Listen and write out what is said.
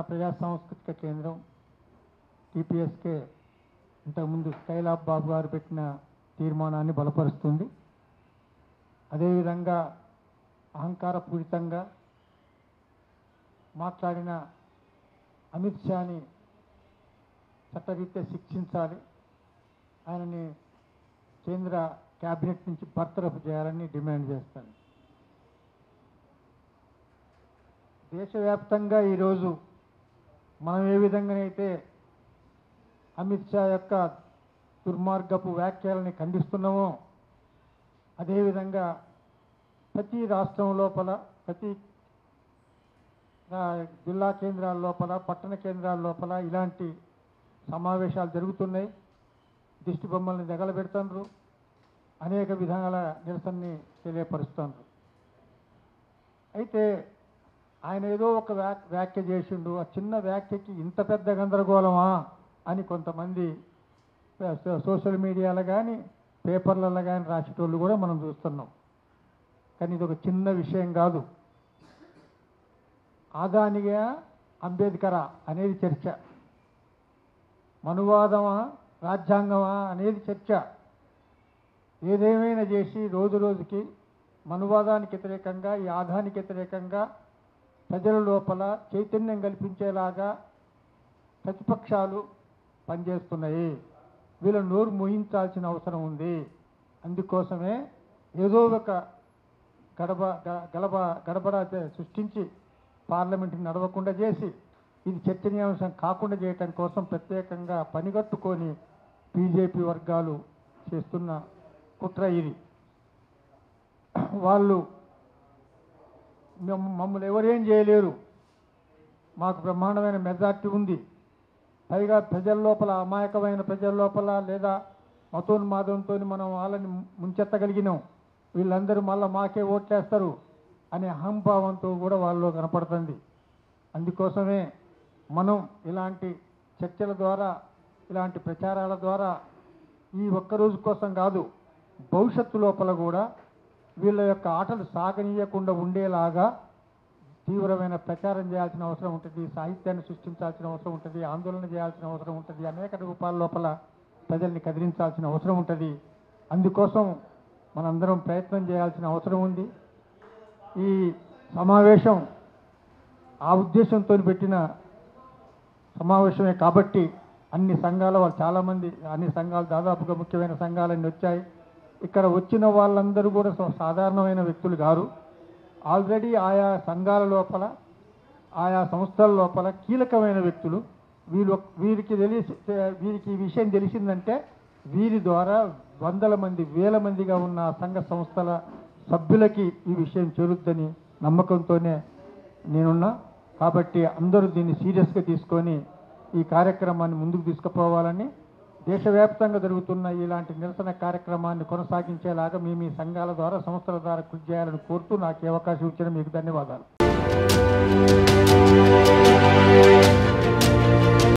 ప్రజా సాంస్కృతిక కేంద్రం టీపీఎస్కే ఇంతకుముందు స్కైలాబ్ బాబు గారు పెట్టిన తీర్మానాన్ని బలపరుస్తుంది. అదేవిధంగా అహంకారపూరితంగా మాట్లాడిన అమిత్ షాని చట్టరీత్యా శిక్షించాలి, ఆయనని కేంద్ర క్యాబినెట్ నుంచి బర్తరఫ్ చేయాలని డిమాండ్ చేస్తాను. దేశవ్యాప్తంగా ఈరోజు మనం ఏ విధంగానైతే అమిత్ షా యొక్క దుర్మార్గపు వ్యాఖ్యలని ఖండిస్తున్నామో, అదేవిధంగా ప్రతి రాష్ట్రం లోపల, ప్రతి జిల్లా కేంద్రాల లోపల, పట్టణ కేంద్రాల లోపల ఇలాంటి సమావేశాలు జరుగుతున్నాయి. దిష్టి బొమ్మల్ని దగలబెడుతున్నారు, అనేక విధాల నిరసనని తెలియపరుస్తున్నారు. అయితే ఆయన ఏదో ఒక వ్యాఖ్య చేసిండు, ఆ చిన్న వ్యాఖ్యకి ఇంత పెద్ద గందరగోళమా అని కొంతమంది సోషల్ మీడియాలో కానీ పేపర్లలో కానీ రాసేటోళ్ళు కూడా మనం చూస్తున్నాం. కానీ ఇది ఒక చిన్న విషయం కాదు. ఆదానిగా అంబేద్కరా అనేది చర్చ, మనువాదమా రాజ్యాంగమా అనేది చర్చ. ఏదేమైనా చేసి రోజు రోజుకి మనువాదానికి వ్యతిరేకంగా, ఈ ఆదానికి వ్యతిరేకంగా ప్రజల లోపల చైతన్యం కల్పించేలాగా ప్రతిపక్షాలు పనిచేస్తున్నాయి. వీళ్ళ నోరు మోయించాల్సిన అవసరం ఉంది. అందుకోసమే ఏదో ఒక గడబడ సృష్టించి పార్లమెంట్ని నడవకుండా చేసి, ఇది చర్చనీయాంశం కాకుండా చేయటం కోసం ప్రత్యేకంగా పనిగట్టుకొని బీజేపీ వర్గాలు చేస్తున్న కుట్ర ఇది. వాళ్ళు మమ్మల్ని ఎవరేం చేయలేరు, మాకు బ్రహ్మాండమైన మెజార్టీ ఉంది, పైగా ప్రజల లోపల, అమాయకమైన ప్రజల లోపల లేదా మతోన్మాదంతో మనం వాళ్ళని ముంచెత్తగలిగినాం, వీళ్ళందరూ మళ్ళీ మాకే ఓట్లేస్తారు అనే అహంభావంతో కూడా వాళ్ళలో కనపడుతుంది. అందుకోసమే మనం ఇలాంటి చర్చల ద్వారా, ఇలాంటి ప్రచారాల ద్వారా ఈ ఒక్కరోజు కోసం కాదు, భవిష్యత్తు లోపల కూడా వీళ్ళ యొక్క ఆటలు సాగనీయకుండా ఉండేలాగా తీవ్రమైన ప్రచారం చేయాల్సిన అవసరం ఉంటుంది, సాహిత్యాన్ని సృష్టించాల్సిన అవసరం ఉంటుంది, ఆందోళన చేయాల్సిన అవసరం ఉంటుంది, అనేక రూపాల లోపల ప్రజల్ని కదిలించాల్సిన అవసరం ఉంటుంది. అందుకోసం మనందరం ప్రయత్నం చేయాల్సిన అవసరం ఉంది. ఈ సమావేశం ఆ ఉద్దేశంతో పెట్టిన సమావేశమే కాబట్టి అన్ని సంఘాల వాళ్ళు, చాలామంది అన్ని సంఘాలు, దాదాపుగా ముఖ్యమైన సంఘాలన్నీ వచ్చాయి. ఇక్కడ వచ్చిన వాళ్ళందరూ కూడా సాధారణమైన వ్యక్తులు కాదు. ఆల్రెడీ ఆయా సంఘాల లోపల, ఆయా సంస్థల లోపల కీలకమైన వ్యక్తులు. వీరికి ఈ విషయం తెలిసిందంటే వీరి ద్వారా వందల మంది, వేల మందిగా ఉన్న సంఘ సంస్థల సభ్యులకి ఈ విషయం చేరుద్దని నమ్మకంతోనే నేనున్నా. కాబట్టి అందరూ దీన్ని సీరియస్గా తీసుకొని ఈ కార్యక్రమాన్ని ముందుకు తీసుకుపోవాలని, దేశవ్యాప్తంగా జరుగుతున్న ఇలాంటి నిరసన కార్యక్రమాన్ని కొనసాగించేలాగా మీ మీ సంఘాల ద్వారా, సంస్థల ద్వారా కృషి చేయాలని కోరుతూ నాకు ఈ అవకాశం ఇచ్చిన మీకు ధన్యవాదాలు.